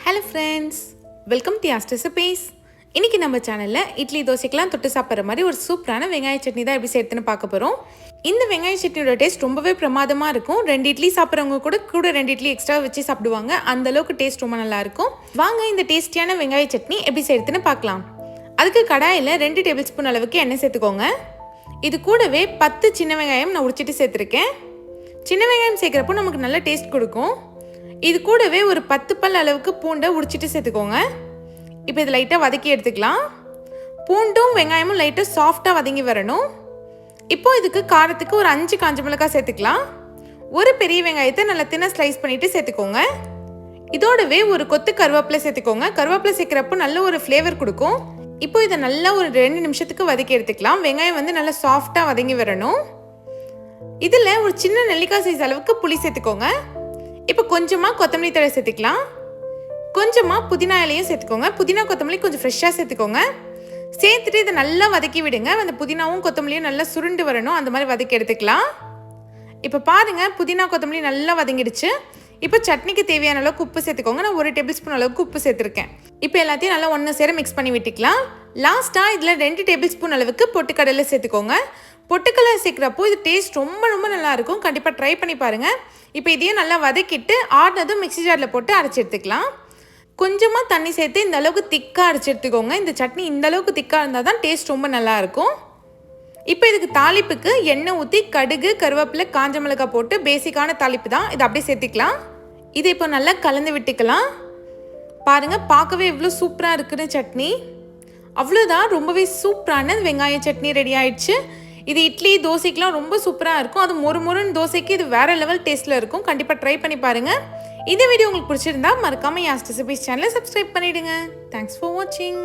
Hello friends, welcome to Yas Recipes. இன்னைக்கு நம்ம சேனல்ல இட்லி தோசைக்கெல்லாம் தொட்டு சாப்பிடுற மாதிரி ஒரு சூப்பரான வெங்காய சட்னி தான் எப்படி செய்யறதுன்னு பார்க்க போறோம். இந்த வெங்காய சட்னியோட டேஸ்ட் ரொம்பவே பிரமாதமா இருக்கும். 2 இட்லி சாப்பிடுறவங்க கூட 2 இட்லி எக்ஸ்ட்ரா வச்சு சாப்பிடுவாங்க. அந்த அளவுக்கு டேஸ்ட் ரொம்ப நல்லா இருக்கும். வாங்க இந்த டேஸ்டியான வெங்காய சட்னி எப்படி செய்யறதுன்னு பார்க்கலாம். அதுக்கு கடாயில 2 டேபிள் ஸ்பூன் அளவுக்கு எண்ணெய் சேர்த்துக்கோங்க. இது கூடவே 10 சின்ன வெங்காயம் நான் உரிச்சிட்டு சேர்த்திருக்கேன். சின்ன வெங்காயம் சேர்க்கறப்போ நமக்கு நல்ல டேஸ்ட் கொடுக்கும். இது கூடவே ஒரு 10 பல் அளவுக்கு பூண்டை உரிச்சிட்டு சேர்த்துக்கோங்க. இப்போ இது லைட்டாக வதக்கி எடுத்துக்கலாம். பூண்டும் வெங்காயமும் லைட்டாக சாஃப்டாக வதங்கி வரணும். இப்போ இதுக்கு காரத்துக்கு ஒரு 5 காஞ்ச மிளகாய் சேர்த்துக்கலாம். ஒரு பெரிய வெங்காயத்தை நல்லா தின்ன ஸ்லைஸ் பண்ணிவிட்டு சேர்த்துக்கோங்க. இதோடவே ஒரு கொத்து கருவேப்பிலை சேர்த்துக்கோங்க. கருவேப்பிலை சேர்க்குறப்போ நல்ல ஒரு ஃப்ளேவர் கொடுக்கும். இப்போ இதை நல்லா ஒரு 2 நிமிஷத்துக்கு வதக்கி எடுத்துக்கலாம். வெங்காயம் வந்து நல்லா சாஃப்டாக வதங்கி வரணும். இதில் ஒரு சின்ன நெல்லிக்காய் சைஸ் அளவுக்கு புளி சேர்த்துக்கோங்க. இப்போ கொஞ்சமாக கொத்தமல்லி தழை சேர்த்துக்கலாம். கொஞ்சமாக புதினா இலையும் சேர்த்துக்கோங்க. புதினா கொத்தமல்லி கொஞ்சம் ஃப்ரெஷ்ஷாக சேர்த்துக்கோங்க. சேர்த்துட்டு இதை நல்லா வதக்கி விடுங்க. அந்த புதினாவும் கொத்தமல்லியும் நல்லா சுருண்டு வரணும். அந்த மாதிரி வதக்கி எடுத்துக்கலாம். இப்போ பாருங்கள், புதினா கொத்தமல்லி நல்லா வதங்கிடுச்சு. இப்போ சட்னிக்கு தேவையான அளவுக்கு உப்பு சேர்த்துக்கோங்க. நான் 1 டேபிள் ஸ்பூன் அளவுக்கு உப்பு சேர்த்துருக்கேன். இப்போ எல்லாத்தையும் நல்லா ஒன்று சேர மிக்ஸ் பண்ணி விட்டுக்கலாம். லாஸ்ட்டாக இதில் 2 டேபிள் ஸ்பூன் அளவுக்கு பொட்டுக்கடலை சேர்த்துக்கோங்க. பொட்டுக்கடலை சேர்க்குறப்போ இது டேஸ்ட் ரொம்ப ரொம்ப நல்லாயிருக்கும். கண்டிப்பாக ட்ரை பண்ணி பாருங்கள். இப்போ இதையும் நல்லா வதக்கிட்டு ஆடினதும் மிக்ஸி ஜாரில் போட்டு அரைச்சி எடுத்துக்கலாம். கொஞ்சமாக தண்ணி சேர்த்து இந்த அளவுக்கு திக்காக அரைச்சி எடுத்துக்கோங்க. இந்த சட்னி இந்த அளவுக்கு திக்காக இருந்தால் தான் டேஸ்ட் ரொம்ப நல்லாயிருக்கும். இப்போ இதுக்கு தாளிப்புக்கு எண்ணெய் ஊற்றி கடுகு, கருவேப்பிலை, காஞ்ச மிளகாய் போட்டு பேசிக்கான தாளிப்பு தான். இதை அப்படியே சேர்த்துக்கலாம். இதை இப்போ நல்லா கலந்து விட்டுக்கலாம். பாருங்கள், பார்க்கவே எவ்வளோ சூப்பராக இருக்குன்னு சட்னி. அவ்வளோதான், ரொம்பவே சூப்பரான வெங்காய சட்னி ரெடி ஆயிடுச்சு. இது இட்லி தோசைக்கெலாம் ரொம்ப சூப்பராக இருக்கும். அது மொறுன்னு தோசைக்கு இது வேறு லெவல் டேஸ்ட்டில் இருக்கும். கண்டிப்பாக ட்ரை பண்ணி பாருங்கள். இந்த வீடியோ உங்களுக்கு பிடிச்சிருந்தா மறக்காமல் யாஸ் ரெசிபீஸ் சேனலை சப்ஸ்கிரைப் பண்ணிவிடுங்க. தேங்க்ஸ் ஃபார் வாட்சிங்.